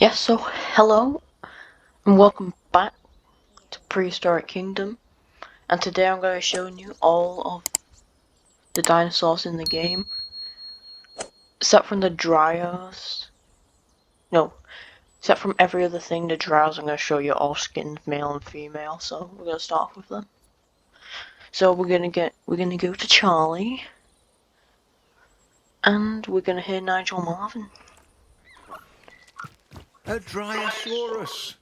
Yes, so hello and welcome back to Prehistoric Kingdom, and today I'm going to be showing you all of the dinosaurs in the game, except from the dryas. No, except from every other thing, the dryas I'm going to show you all skins, male and female, so we're going to start off with them. So we're going to go to Charlie, and we're going to hear Nigel Marvin. A Dryosaurus!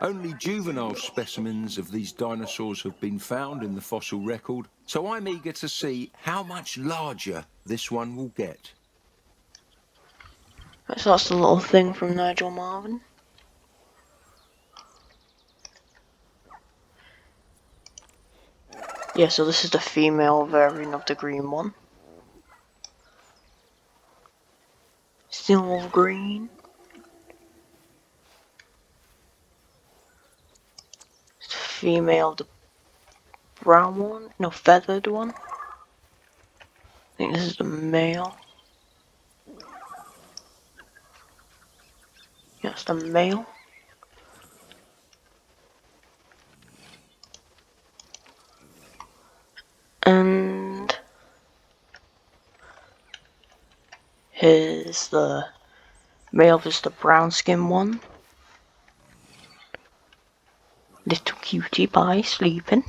Only juvenile specimens of these dinosaurs have been found in the fossil record, so I'm eager to see how much larger this one will get. So that's the little thing from Nigel Marvin. Yeah, so this is the female variant of the green one. Still all green. It's the female, the brown one? No, feathered one. I think this is the male. Yes, the male. And here's the male, is the brown skin one. Little cutie pie sleeping.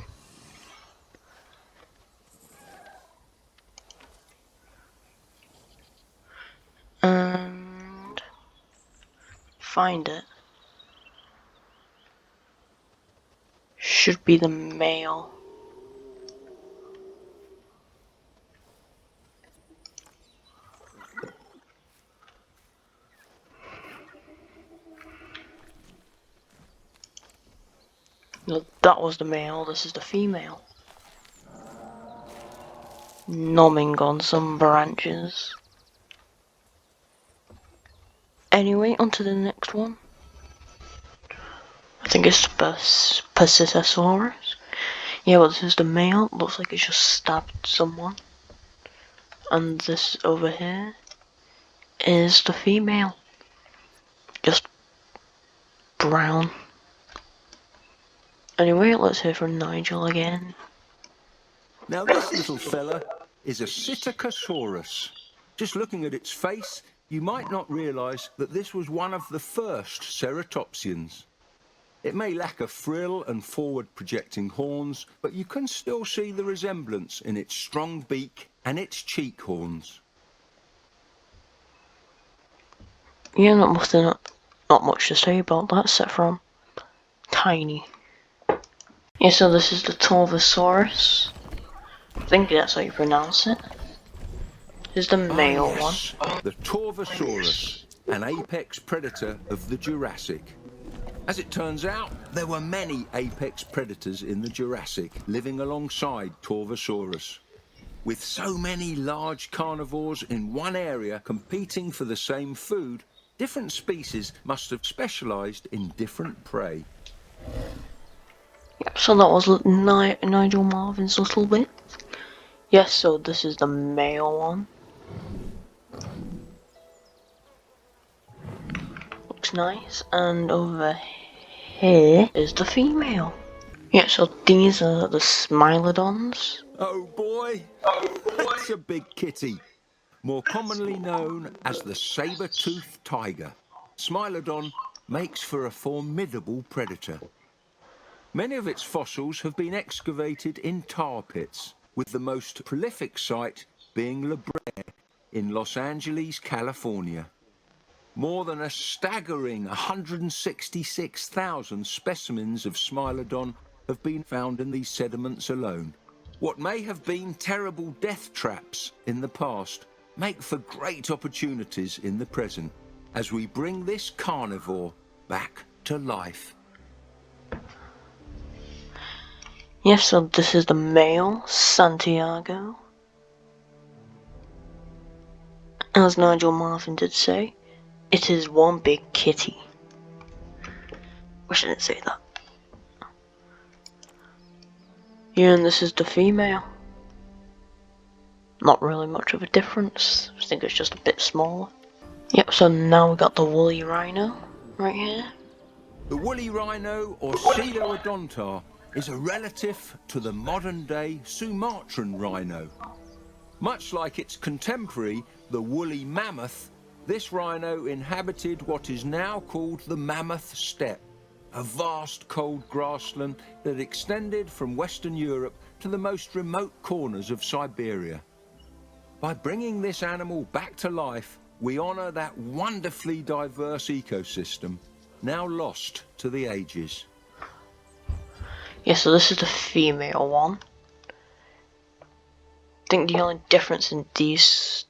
And find it. Should be the male. No, that was the male, this is the female. Nomming on some branches. Anyway, on to the next one. I think it's Protoceratops. Yeah, well, this is the male. Looks like it just stabbed someone. And this over here is the female. Just brown. Anyway, let's hear from Nigel again. Now this little fella is a Psittacosaurus. Just looking at its face, you might not realise that this was one of the first ceratopsians. It may lack a frill and forward-projecting horns, but you can still see the resemblance in its strong beak and its cheek horns. Yeah, not much to say about that, except from tiny. Yeah, so this is the Torvosaurus. I think that's how you pronounce it. This is the male yes, one. the Torvosaurus, an apex predator of the Jurassic. As it turns out, there were many apex predators in the Jurassic living alongside Torvosaurus. With so many large carnivores in one area competing for the same food, different species must have specialised in different prey. Yep, so that was Nigel Marvin's little bit. Yes, so this is the male one. Looks nice. And over here is the female. Yeah, so these are the Smilodons. Oh boy, that's a big kitty. More commonly known as the saber-toothed tiger, Smilodon makes for a formidable predator. Many of its fossils have been excavated in tar pits, with the most prolific site being La Brea in Los Angeles, California. More than a staggering 166,000 specimens of Smilodon have been found in these sediments alone. What may have been terrible death traps in the past make for great opportunities in the present as we bring this carnivore back to life. Yes, so this is the male, Santiago. As Nigel Marvin did say, it is one big kitty. Wish I didn't say that. Yeah, and this is the female. Not really much of a difference. I think it's just a bit smaller. Yep, so now we got the woolly rhino. right here. The woolly rhino, or Pseudoceratops, is a relative to the modern-day Sumatran rhino. Much like its contemporary, the woolly mammoth, this rhino inhabited what is now called the Mammoth Steppe, a vast cold grassland that extended from Western Europe to the most remote corners of Siberia. By bringing this animal back to life, we honour that wonderfully diverse ecosystem, now lost to the ages. Yeah, so this is the female one. I think the only difference in these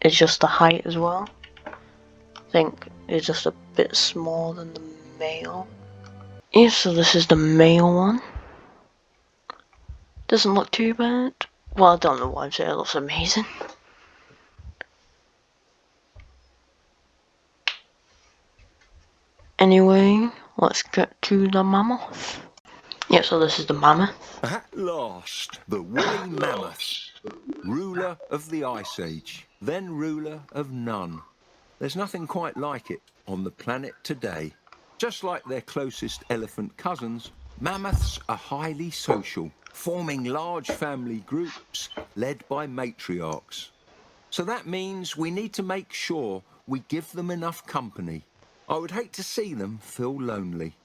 is just the height as well. I think it's just a bit smaller than the male. Yeah, so this is the male one. Doesn't look too bad. Well, I don't know why I'm saying it looks amazing. Anyway, let's get to the mammoth. Yeah, so this is the mammoth. At last, the woolly mammoth, ruler of the Ice Age, then ruler of none. There's nothing quite like it on the planet today. Just like their closest elephant cousins, mammoths are highly social, forming large family groups led by matriarchs. So that means we need to make sure we give them enough company. I would hate to see them feel lonely.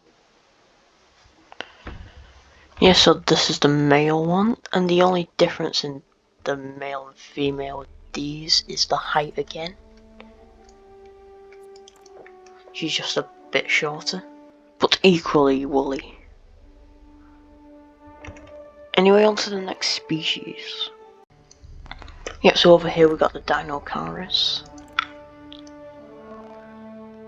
Yeah, so this is the male one, and the only difference in the male and female of these is the height again. She's just a bit shorter, but equally woolly. Anyway, on to the next species. Yep, so over here we got the Dinocurus.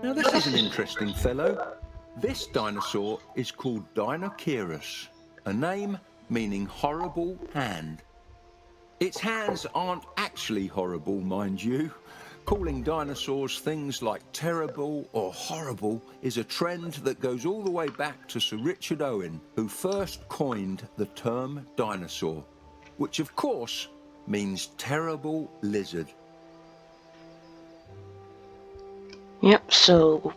Now this is an interesting fellow. This dinosaur is called Dinocurus, a name meaning horrible hand. Its hands aren't actually horrible, mind you. Calling dinosaurs things like terrible or horrible is a trend that goes all the way back to Sir Richard Owen, who first coined the term dinosaur, which of course means terrible lizard. Yep, so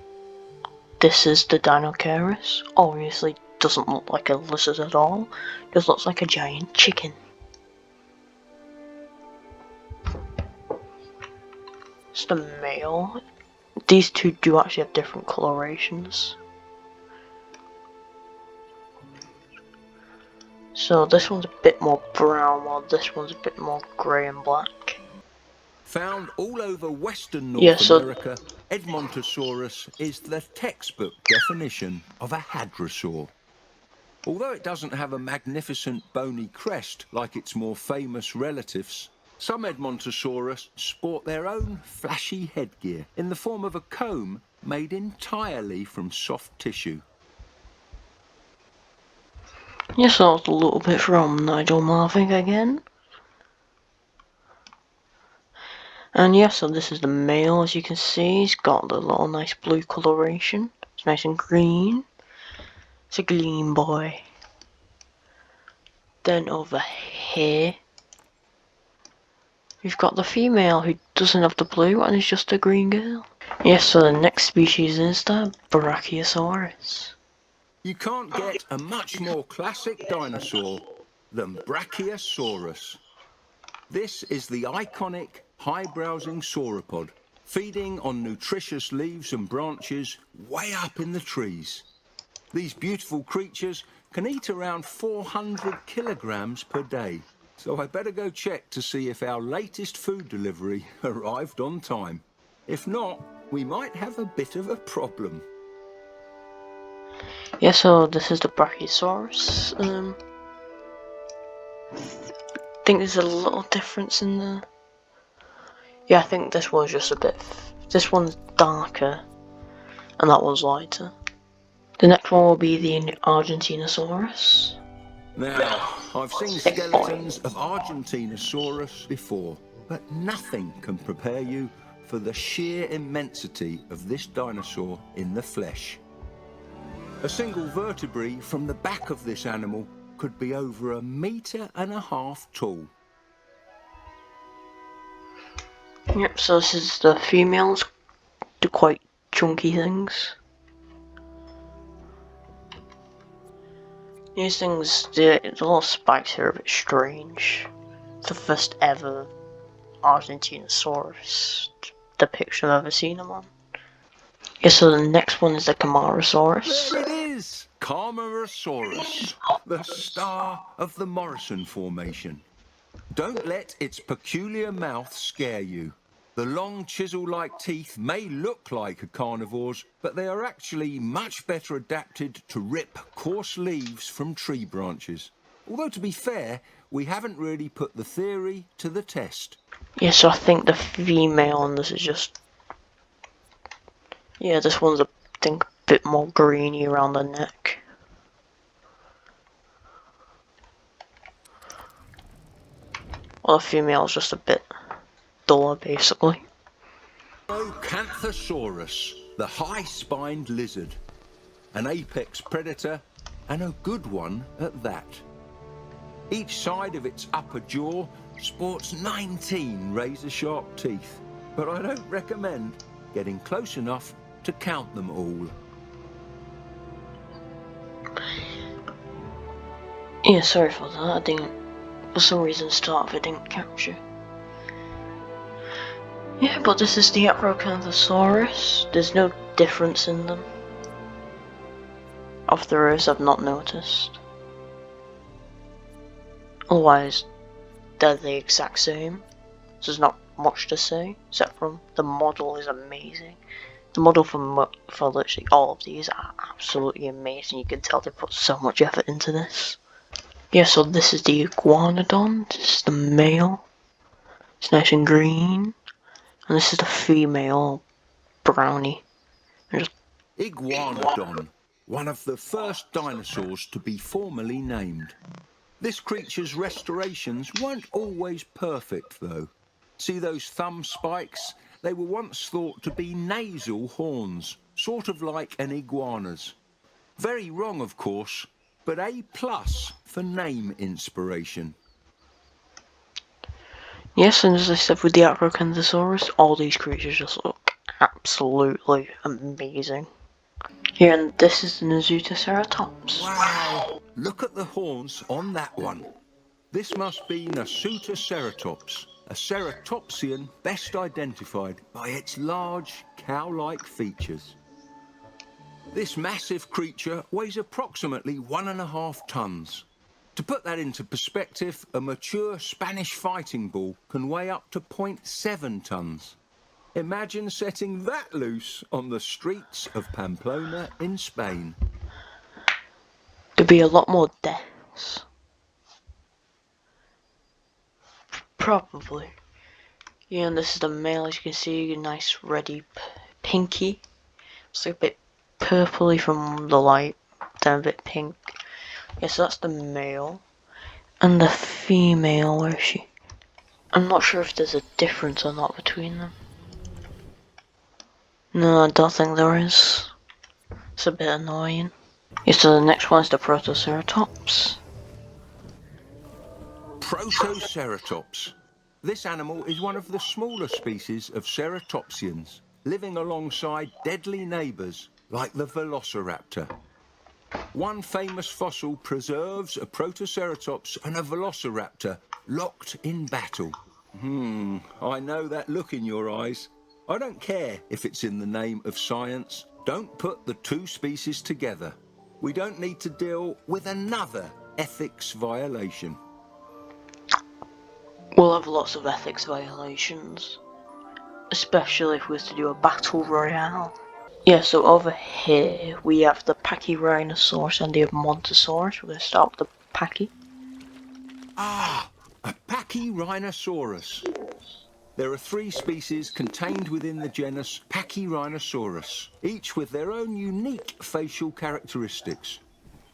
this is the Dinocurus. Obviously doesn't look like a lizard at all, just looks like a giant chicken. It's the male. These two do actually have different colorations. So this one's a bit more brown, while this one's a bit more grey and black. Found all over Western North America, Edmontosaurus is the textbook definition of a hadrosaur. Although it doesn't have a magnificent bony crest like its more famous relatives, some Edmontosaurus sport their own flashy headgear in the form of a comb made entirely from soft tissue. Yes, that was a little bit from Nigel Marvin again. And yes, so this is the male, as you can see. He's got the little nice blue coloration. It's nice and green. It's a green boy. Then over here, we've got the female who doesn't have the blue and is just a green girl. Yes, so the next species is the Brachiosaurus. You can't get a much more classic dinosaur than Brachiosaurus. This is the iconic high-browsing sauropod, feeding on nutritious leaves and branches way up in the trees. These beautiful creatures can eat around 400 kilograms per day, so I better go check to see if our latest food delivery arrived on time. If not, we might have a bit of a problem. Yeah, so this is the Brachiosaurus. I think there's a little difference in the... Yeah, I think this one's just a bit... This one's darker, and that one's lighter. The next one will be the Argentinosaurus. Now, I've seen skeletons of Argentinosaurus before, but nothing can prepare you for the sheer immensity of this dinosaur in the flesh. A single vertebrae from the back of this animal could be over 1.5 meters tall. Yep, so this is the females. They're quite chunky things. These things, the little spikes here are a bit strange. It's the first ever Argentinosaurus depiction I've ever seen them on. Yeah, so the next one is the Camarosaurus. There it is! Camarosaurus, the star of the Morrison Formation. Don't let its peculiar mouth scare you. The long chisel-like teeth may look like a carnivore's, but they are actually much better adapted to rip coarse leaves from tree branches. Although, to be fair, we haven't really put the theory to the test. Yeah, so I think the female on this is just... Yeah, this one's a bit more greeny around the neck. Well, the female's just a bit duller, basically. Acrocanthosaurus, the high-spined lizard. An apex predator, and a good one at that. Each side of its upper jaw sports 19 razor-sharp teeth, but I don't recommend getting close enough to count them all. Yeah, sorry for that, I didn't... For some reason, start off I didn't capture. Yeah, but this is the Acrocanthosaurus. There's no difference in them. Of the rows I've not noticed. Otherwise, they're the exact same. So there's not much to say, except from the model is amazing. The model for literally all of these are absolutely amazing. You can tell they put so much effort into this. Yeah, so this is the Iguanodon. This is the male. It's nice and green. And this is the female brownie. Iguanodon, one of the first dinosaurs to be formally named. This creature's restorations weren't always perfect, though. See those thumb spikes? They were once thought to be nasal horns, sort of like an iguana's. Very wrong, of course, but A+ for name inspiration. Yes, and as I said with the Acrocanthosaurus, all these creatures just look absolutely amazing. Here, and this is the Pseudoceratops. Wow! Look at the horns on that one. This must be Pseudoceratops, a ceratopsian best identified by its large cow-like features. This massive creature weighs approximately 1.5 tons. To put that into perspective, a mature Spanish fighting bull can weigh up to 0.7 tons. Imagine setting that loose on the streets of Pamplona in Spain. There'd be a lot more deaths. Probably. Yeah, and this is the male, as you can see, a nice reddy pinky. It's like a bit purpley from the light, then a bit pink. Yeah, so that's the male. And the female, where is she? I'm not sure if there's a difference or not between them. No, I don't think there is. It's a bit annoying. Yeah, so the next one is the Protoceratops. Protoceratops. This animal is one of the smaller species of ceratopsians, living alongside deadly neighbours like the velociraptor. One famous fossil preserves a Protoceratops and a velociraptor locked in battle. I know that look in your eyes. I don't care if it's in the name of science. Don't put the two species together. We don't need to deal with another ethics violation. We'll have lots of ethics violations. Especially if we was to do a battle royale. Yeah, so over here we have the Paki Rhinosaurus and the Montosaurus. We're going to start with the Paki. Ah, a Paki Rhinosaurus. There are 3 species contained within the genus Paki Rhinosaurus, each with their own unique facial characteristics.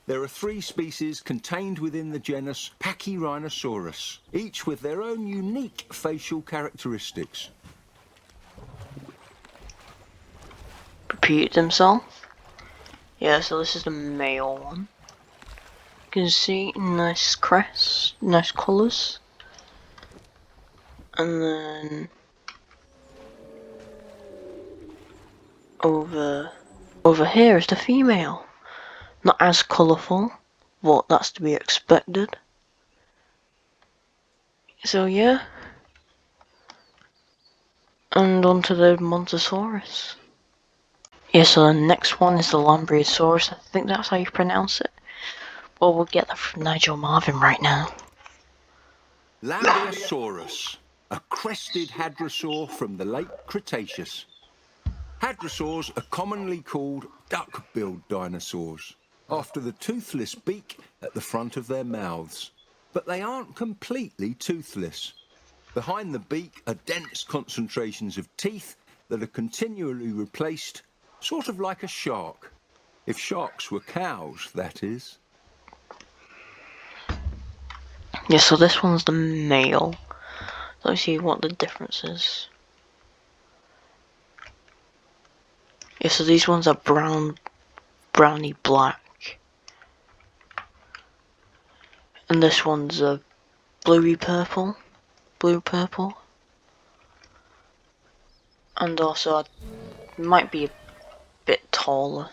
There are 3 species contained within the genus Paki Rhinosaurus, each with their own unique facial characteristics. Repeat himself. Yeah, so this is the male one. You can see nice crest, nice colours. And then over here is the female. Not as colourful, but that's to be expected. So yeah, and on to the Montosaurus. Yeah, so the next one is the Lambriosaurus. I think that's how you pronounce it. Well, we'll get that from Nigel Marvin right now. Lambriosaurus, a crested hadrosaur from the late Cretaceous. Hadrosaurs are commonly called duck-billed dinosaurs, after the toothless beak at the front of their mouths. But they aren't completely toothless. Behind the beak are dense concentrations of teeth that are continually replaced, sort of like a shark. If sharks were cows, that is. Yeah, so this one's the male. Let's see what the difference is. Yeah, so these ones are browny black. And this one's a blue purple. And also, it might be a bit taller.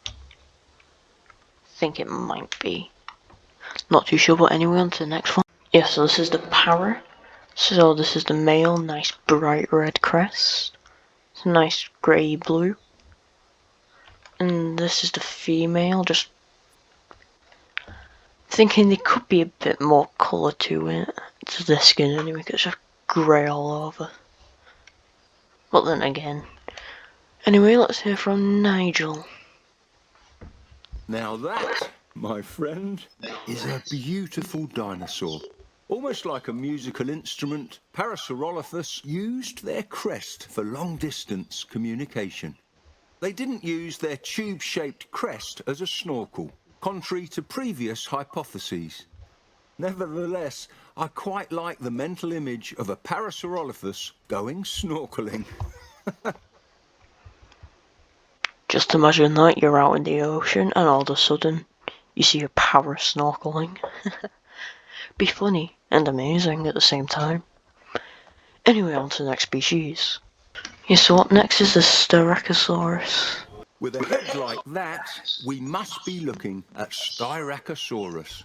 I think it might be. Not too sure, but anyway, on to the next one. Yeah, so this is the Para. So this is the male, nice bright red crest. It's a nice grey blue. And this is the female, just thinking there could be a bit more colour to it. To the skin anyway, because it's just grey all over. But then again. Anyway, let's hear from Nigel. Now that, my friend, is a beautiful dinosaur. Almost like a musical instrument, Parasaurolophus used their crest for long-distance communication. They didn't use their tube-shaped crest as a snorkel, contrary to previous hypotheses. Nevertheless, I quite like the mental image of a Parasaurolophus going snorkeling. Just imagine that you're out in the ocean and all of a sudden you see a para snorkeling. Be funny and amazing at the same time. Anyway, on to the next species. Yeah, so up next is the Styracosaurus. With a head like that, we must be looking at Styracosaurus.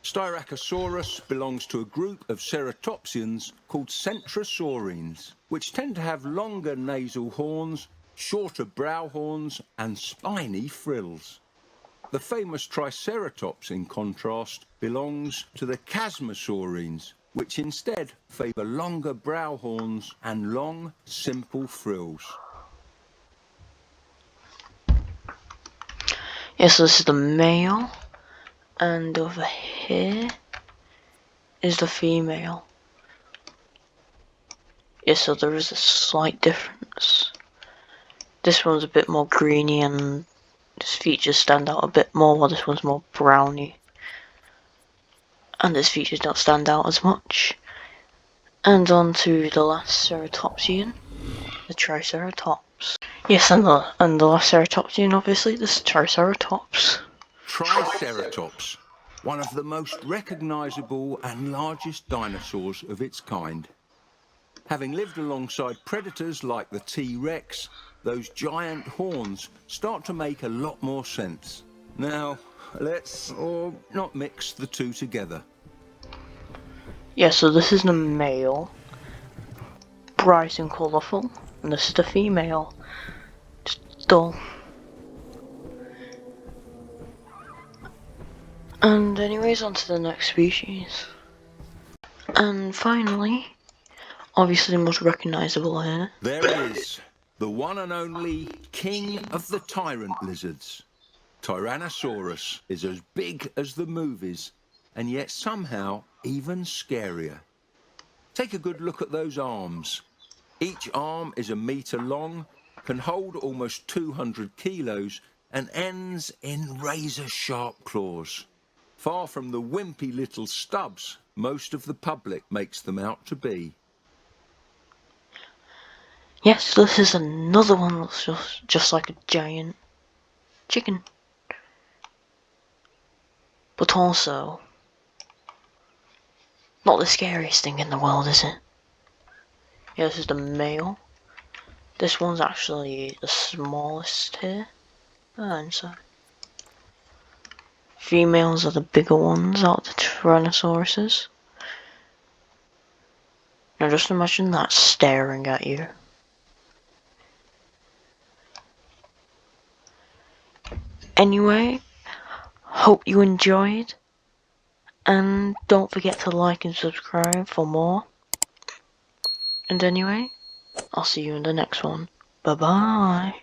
Styracosaurus belongs to a group of ceratopsians called centrosaurines, which tend to have longer nasal horns, shorter brow horns, and spiny frills. The famous Triceratops, in contrast, belongs to the chasmosaurines, which instead favour longer brow horns and long, simple frills. Yes, so this is the male, and over here is the female. Yes, so there is a slight difference. This one's a bit more greeny and his features stand out a bit more, while this one's more browny. And his features don't stand out as much. And on to the last ceratopsian, the Triceratops. Yes, and the last ceratopsian, obviously, the Triceratops. Triceratops, one of the most recognisable and largest dinosaurs of its kind. Having lived alongside predators like the T-Rex, those giant horns start to make a lot more sense. Now, let's not mix the two together. Yeah, so this is the male, bright and colourful, and this is the female, just dull. And anyways, on to the next species. And finally, obviously the most recognisable here. There it is, the one and only king of the tyrant lizards. Tyrannosaurus is as big as the movies, and yet somehow even scarier. Take a good look at those arms. Each arm is 1 metre long, can hold almost 200 kilos, and ends in razor-sharp claws. Far from the wimpy little stubs most of the public makes them out to be. Yes, this is another one that's just like a giant chicken. But also, not the scariest thing in the world, is it? Yeah, this is the male. This one's actually the smallest here. And so, Females are the bigger ones out of the Tyrannosauruses. Now just imagine that staring at you. Anyway, hope you enjoyed. And don't forget to like and subscribe for more. And anyway, I'll see you in the next one. Bye bye.